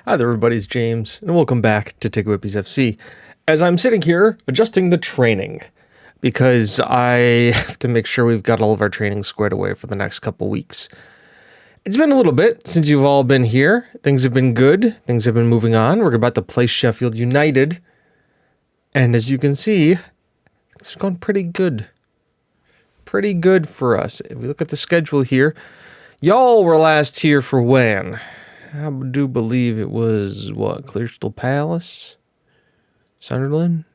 Hi there, everybody. It's James, and welcome back to TGWPIS FC. As I'm sitting here adjusting the training, because I have to make sure we've got all of our training squared away for the next couple weeks. It's been a little bit since you've all been here. Things have been good. Things have been moving on. We're about to play Sheffield United. And as you can see, it's gone pretty good. Pretty good for us. If we look at the schedule here, y'all were last here for when? I do believe it was, Crystal Palace? Sunderland?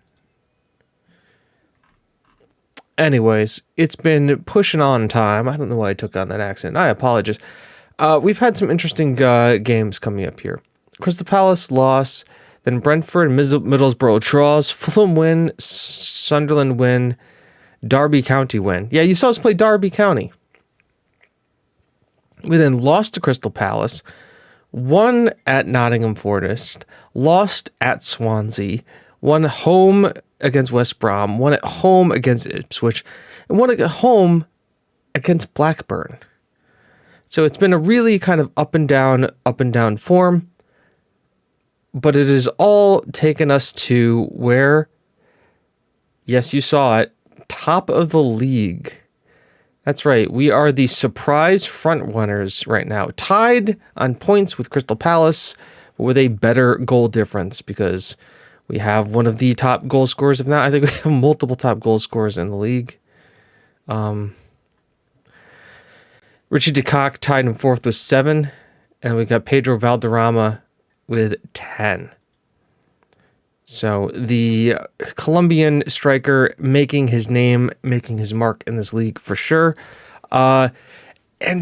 Anyways, it's been pushing on time. I don't know why I took on that accent. I apologize. We've had some interesting games coming up here. Crystal Palace loss, then Brentford and Middlesbrough draws, Fulham win, Sunderland win, Derby County win. Yeah, you saw us play Derby County. We then lost to Crystal Palace, won at Nottingham Forest, lost at Swansea, won home against West Brom, won at home against Ipswich, and won at home against Blackburn. So it's been a really kind of up and down form, but it has all taken us to where, yes, you saw it, top of the league. That's right. We are the surprise front runners right now, tied on points with Crystal Palace, but with a better goal difference because we have one of the top goal scorers. If not, I think we have multiple top goal scorers in the league. Richie DeCock tied in fourth with 7, and we got Pedro Valderrama with 10. So the Colombian striker making his name, making his mark in this league for sure. And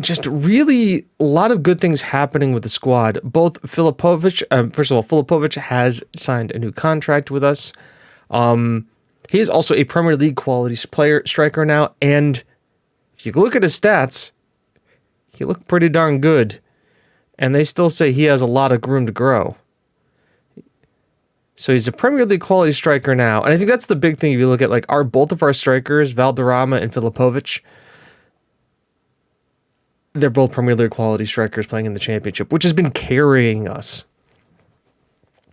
just really a lot of good things happening with the squad. Both Filipovic, first of all, Filipovic has signed a new contract with us. He is also a Premier League quality striker now. And if you look at his stats, he looked pretty darn good. And they still say he has a lot of room to grow. So he's a Premier League quality striker now. And I think that's the big thing if you look at both of our strikers, Valderrama and Filipovic. They're both Premier League quality strikers playing in the Championship, which has been carrying us.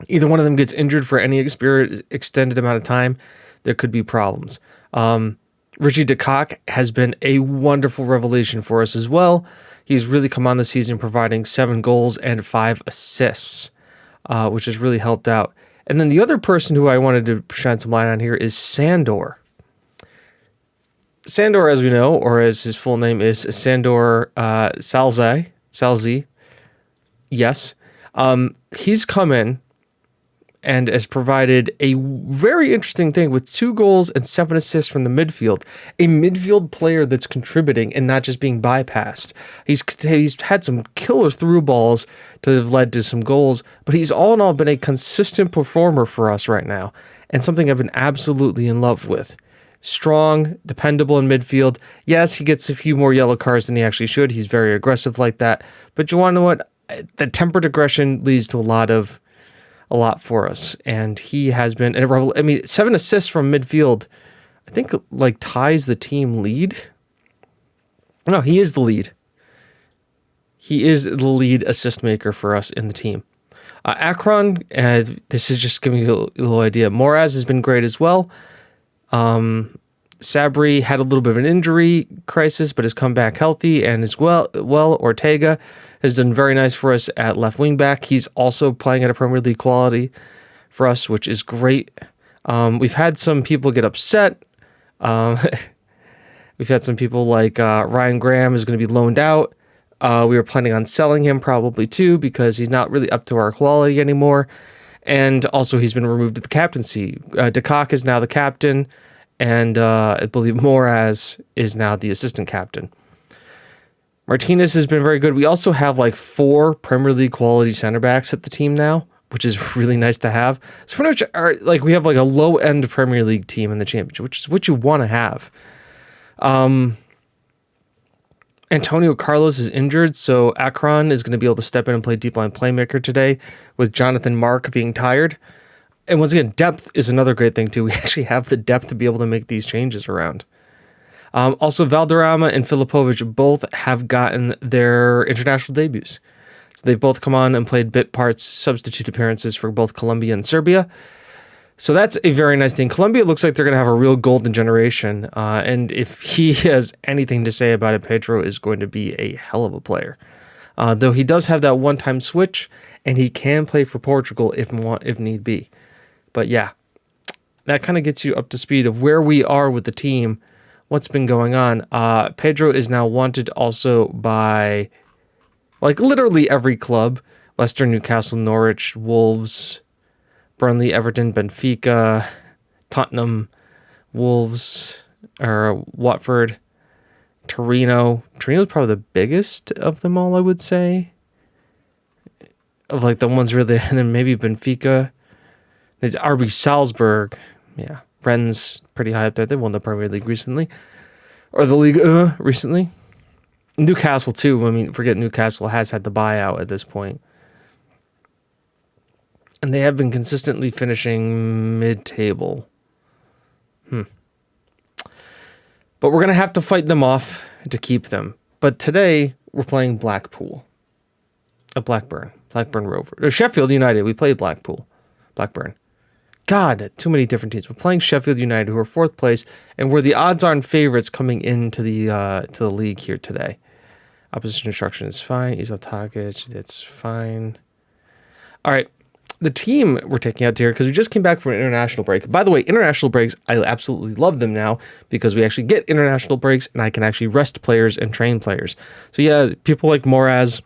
Either one of them gets injured for any extended amount of time, there could be problems. Richie DeCock has been a wonderful revelation for us as well. He's really come on the season providing 7 goals and 5 assists, which has really helped out. And then the other person who I wanted to shine some light on here is Sandor. Sandor, as we know, or as his full name is, Sandor Salzi. Yes. He's come in and has provided a very interesting thing with 2 goals and 7 assists from the midfield. A midfield player that's contributing and not just being bypassed. He's had some killer through balls to have led to some goals, but he's all in all been a consistent performer for us right now, and something I've been absolutely in love with. Strong, dependable in midfield. Yes, he gets a few more yellow cards than he actually should. He's very aggressive like that. But you want to know what? The tempered aggression leads to a lot for us. And he has been, 7 assists from midfield, I think ties the team lead. No, he is the lead. He is the lead assist maker for us in the team. Akron, this is just giving you a little idea. Moraz has been great as well. Sabri had a little bit of an injury crisis, but has come back healthy and as well. Ortega has done very nice for us at left wing back. He's also playing at a Premier League quality for us, which is great. We've had some people get upset. We've had some people like Ryan Graham is going to be loaned out. We were planning on selling him probably too because he's not really up to our quality anymore. And also he's been removed of the captaincy. DeCock is now the captain, and I believe Moraz is now the assistant captain. Martinez has been very good. We also have 4 Premier League quality center backs at the team now, which is really nice to have. So pretty much we have a low end Premier League team in the Championship, which is what you want to have. Antonio Carlos is injured, so Akron is going to be able to step in and play deep line playmaker today with Jonathan Mark being tired. And once again, depth is another great thing too. We actually have the depth to be able to make these changes around. Also, Valderrama and Filipovic both have gotten their international debuts. So they've both come on and played bit parts, substitute appearances for both Colombia and Serbia. So that's a very nice thing. Colombia looks like they're going to have a real golden generation. And if he has anything to say about it, Pedro is going to be a hell of a player. Though he does have that one-time switch, and he can play for Portugal if need be. But yeah, that kind of gets you up to speed of where we are with the team, what's been going on. Pedro is now wanted also by, like, literally every club. Leicester, Newcastle, Norwich, Wolves, Burnley, Everton, Benfica, Tottenham, Wolves, or Watford, Torino. Torino's probably the biggest of them all, I would say. Of like the ones really, and then maybe Benfica. There's RB Salzburg. Yeah. Rennes pretty high up there. They won the Premier League recently. Or the League recently. Newcastle too. I mean, forget Newcastle has had the buyout at this point. And they have been consistently finishing mid-table. But we're going to have to fight them off to keep them. But today, we're playing Blackburn Rovers. Or Sheffield United. We played Blackburn. God, too many different teams. We're playing Sheffield United, who are 4th place, and we're the odds-on favorites coming into the league here today. Opposition instruction is fine. Ease of target, it's fine. All right. The team we're taking out here, because we just came back from an international break. By the way, international breaks, I absolutely love them now because we actually get international breaks and I can actually rest players and train players. So yeah, people like Moraz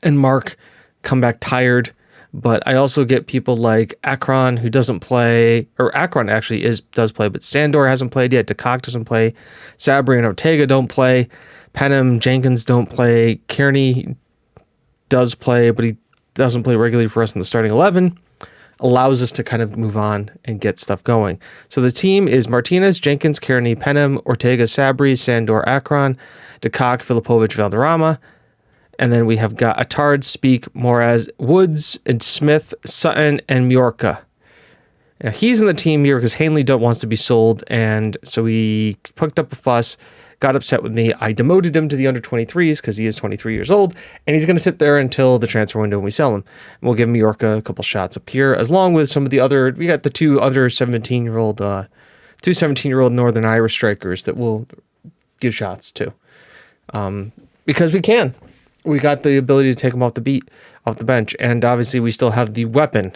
and Mark come back tired, but I also get people like Akron, who doesn't play, or Akron actually does play, but Sandor hasn't played yet. DeCock doesn't play. Sabri and Ortega don't play. Penham, Jenkins don't play. Kearney does play, but he doesn't play regularly for us in the starting 11, allows us to kind of move on and get stuff going. So the team is Martinez, Jenkins, Kearney, Penham, Ortega, Sabri, Sandor, Akron, DeCock, Filipovic, Valderrama. And then we have got Attard, Speak, Moraz, Woods, and Smith, Sutton, and Mallorca. Now he's in the team here because Hanley wants to be sold, and so he picked up a fuss, got upset with me. I demoted him to the under-23s because he is 23 years old, and he's going to sit there until the transfer window when we sell him. And we'll give Mallorca a couple shots up here, as long with some of the other, we got the two other 17-year-old Northern Irish strikers that we'll give shots to. Because we can. We got the ability to take them off the bench, and obviously we still have the weapon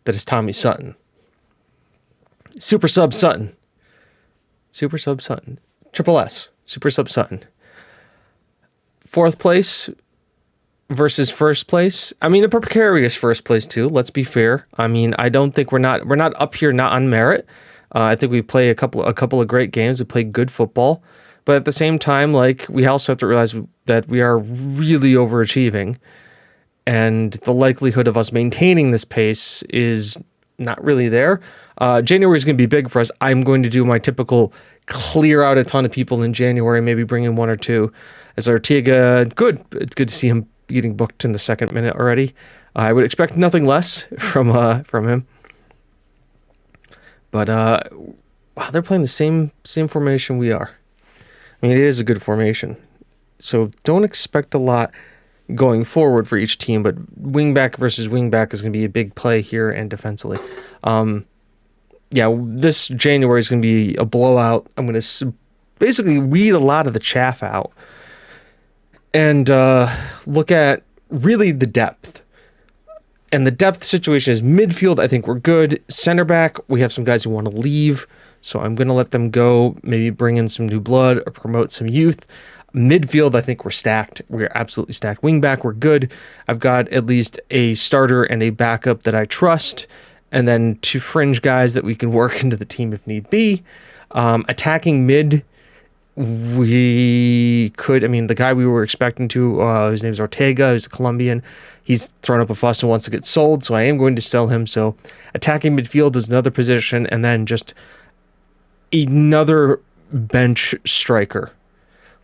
that is Tommy Sutton. Super Sub Sutton. Triple S. Super Sub Sutton. 4th place versus 1st place. I mean, a precarious 1st place too. Let's be fair. I mean, I don't think we're not up here not on merit. I think we play a couple of great games. We play good football, but at the same time, like, we also have to realize that we are really overachieving, and the likelihood of us maintaining this pace is not really there. January is going to be big for us. I'm going to do my typical clear out a ton of people in January, maybe bring in 1 or 2. As Ortega, good. It's good to see him getting booked in the 2nd minute already. I would expect nothing less from him. But wow, they're playing the same formation we are. I mean, it is a good formation, so don't expect a lot going forward for each team. But wingback versus wingback is going to be a big play here, and defensively. Yeah, this January is going to be a blowout. I'm going to basically weed a lot of the chaff out and look at really the depth. And the depth situation is midfield, I think we're good. Center back, we have some guys who want to leave, so I'm going to let them go, maybe bring in some new blood or promote some youth. Midfield, I think we're stacked. We're absolutely stacked. Wingback, we're good. I've got at least a starter and a backup that I trust, and then 2 fringe guys that we can work into the team if need be. Attacking mid, we could, I mean, the guy we were expecting to, his name is Ortega, who's a Colombian. He's thrown up a fuss and wants to get sold, so I am going to sell him. So attacking midfield is another position, and then just another bench striker.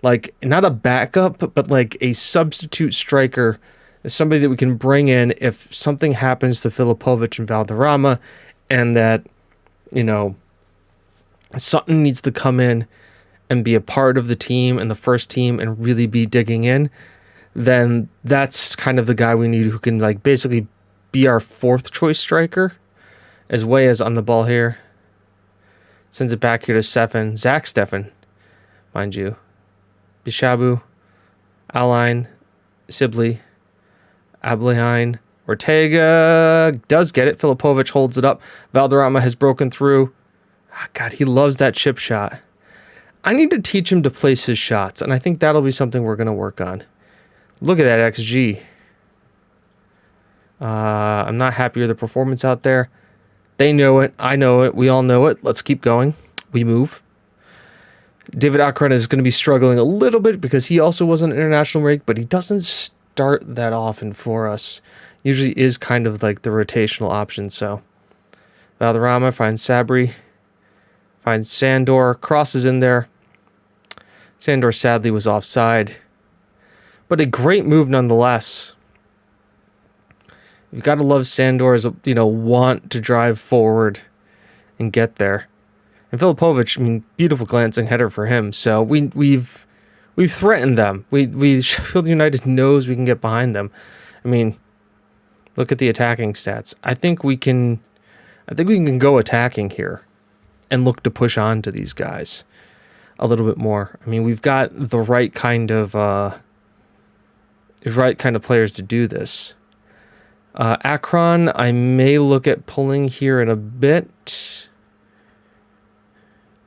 Like, not a backup, but like a substitute striker, somebody that we can bring in if something happens to Filipovic and Valderrama, and that, you know, Sutton needs to come in and be a part of the team and the first team and really be digging in. then that's kind of the guy we need who can like basically be our fourth choice striker. As Way is on the ball here. Sends it back here to Stefan. Zach Stefan, mind you. Bishabu, Aline, Sibley, Ablehein, Ortega does get it. Filipovic holds it up. Valderrama has broken through. God, he loves that chip shot. I need to teach him to place his shots, and I think that'll be something we're going to work on. Look at that XG. I'm not happy with the performance out there. They know it. I know it. We all know it. Let's keep going. We move. David Akron is going to be struggling a little bit because he also was an international break, but he doesn't start that often for us. Usually is kind of like the rotational option. So Valderrama finds Sabri, finds Sandor, crosses in there. Sandor sadly was offside, but a great move nonetheless. You've got to love Sandor's, want to drive forward and get there. And Filipovic, beautiful glancing header for him. So we've threatened them. Sheffield United knows we can get behind them. Look at the attacking stats. I think we can go attacking here and look to push on to these guys a little bit more. We've got the right kind of players to do this. Akron, I may look at pulling here in a bit.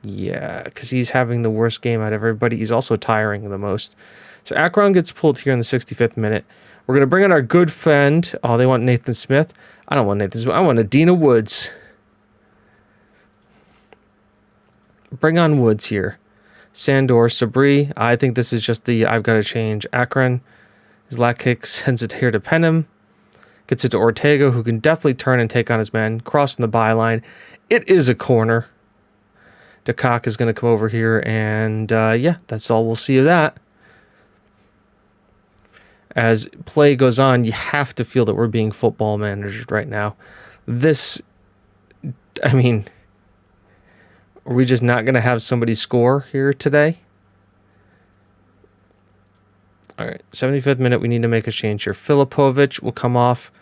Yeah, because he's having the worst game out of everybody. He's also tiring the most. So Akron gets pulled here in the 65th minute. We're going to bring in our good friend. Oh, they want Nathan Smith. I don't want Nathan Smith. I want Adina Woods. Bring on Woods here. Sandor, Sabri. I think this is just the I've got to change. Akron. His lat kick sends it here to Penham. Gets it to Ortega, who can definitely turn and take on his man. Crossing the byline. It is a corner. DeCock is going to come over here, and that's all we'll see of that. As play goes on, you have to feel that we're being football managed right now. Are we just not going to have somebody score here today? All right, 75th minute, we need to make a change here. Filipovic will come off.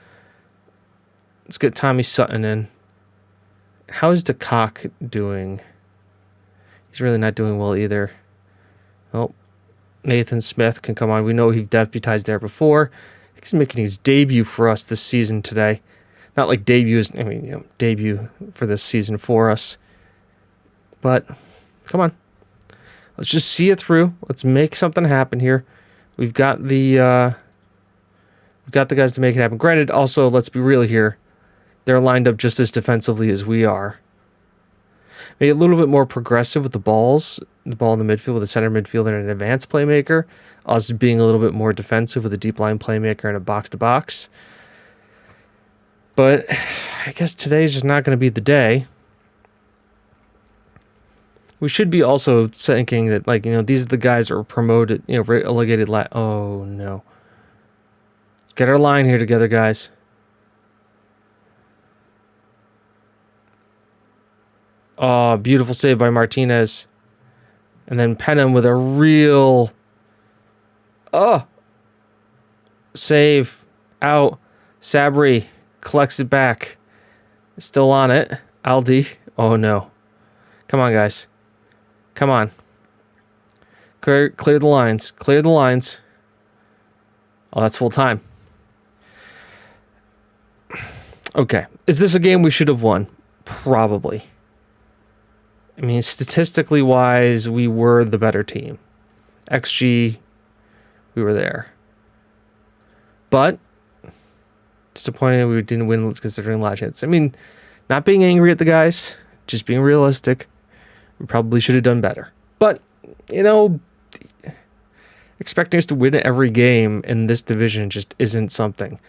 Let's get Tommy Sutton in. How is DeCock doing? He's really not doing well either. Oh, Nathan Smith can come on. We know he deputized there before. I think he's making his debut for us this season today. Not like debut for this season for us. But come on. Let's just see it through. Let's make something happen here. We've got the guys to make it happen. Granted, also, let's be real here. They're lined up just as defensively as we are. Maybe a little bit more progressive with the ball in the midfield with a center midfielder and an advanced playmaker. Us being a little bit more defensive with a deep line playmaker and a box-to-box. But I guess today's just not going to be the day. We should be also thinking that, these are the guys that were promoted, relegated. Oh, no. Let's get our line here together, guys. Oh, beautiful save by Martinez. And then Penham with a real... save. Out. Sabri collects it back. Still on it. Aldi. Oh, no. Come on, guys. Come on. Clear the lines. Clear the lines. Oh, that's full time. Okay. Is this a game we should have won? Probably. Statistically wise, we were the better team. XG, we were there. But disappointing we didn't win considering last hits. Not being angry at the guys, just being realistic. We probably should have done better. But, expecting us to win every game in this division just isn't something.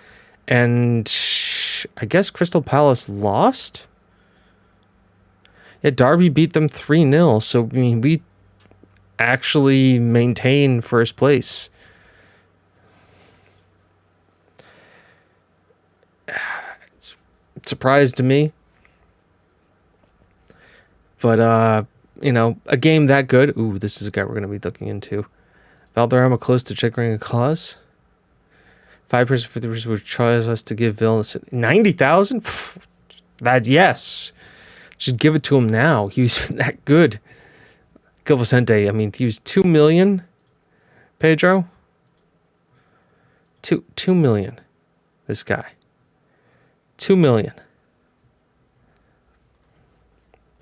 And I guess Crystal Palace lost? Yeah, Derby beat them 3-0. So, we actually maintain first place. It's a surprise to me. But, a game that good. Ooh, this is a guy we're going to be looking into. Valderrama close to triggering a cause. 5% for the reason which tries us to give Vilnius 90,000. That yes, just give it to him now. He was that good. Gil Vicente, I mean, he was 2 million. Pedro, 2 million. This guy, 2 million.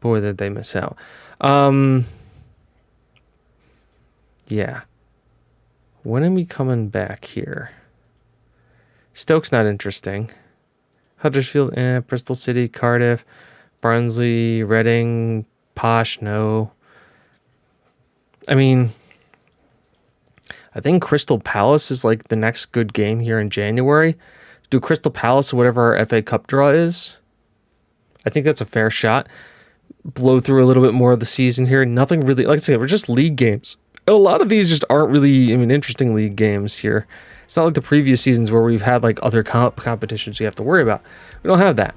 Boy, did they miss out. Yeah. When are we coming back here? Stoke's not interesting. Huddersfield, Bristol City, Cardiff, Barnsley, Reading, Posh, no. I mean, I think Crystal Palace is like the next good game here in January. Do Crystal Palace whatever our FA Cup draw is. I think that's a fair shot. Blow through a little bit more of the season here. Nothing really, like I said, we're just league games. A lot of these just aren't really, I mean, interesting league games here. It's not like the previous seasons where we've had like other competitions you have to worry about. We don't have that.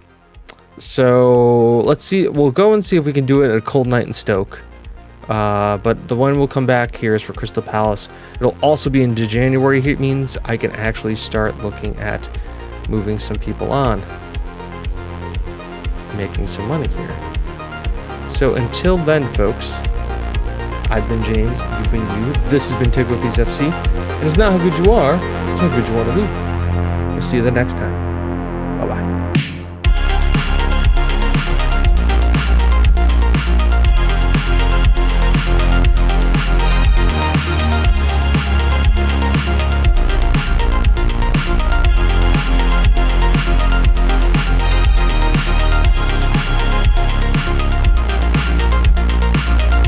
So let's see. We'll go and see if we can do it at a cold night in Stoke. But the one we'll come back here is for Crystal Palace. It'll also be into January. It means I can actually start looking at moving some people on, making some money here. So until then, folks, I've been James, you've been you, this has been TGWPIS FC, and it's not how good you are, it's how good you want to be. We'll see you the next time. Bye-bye.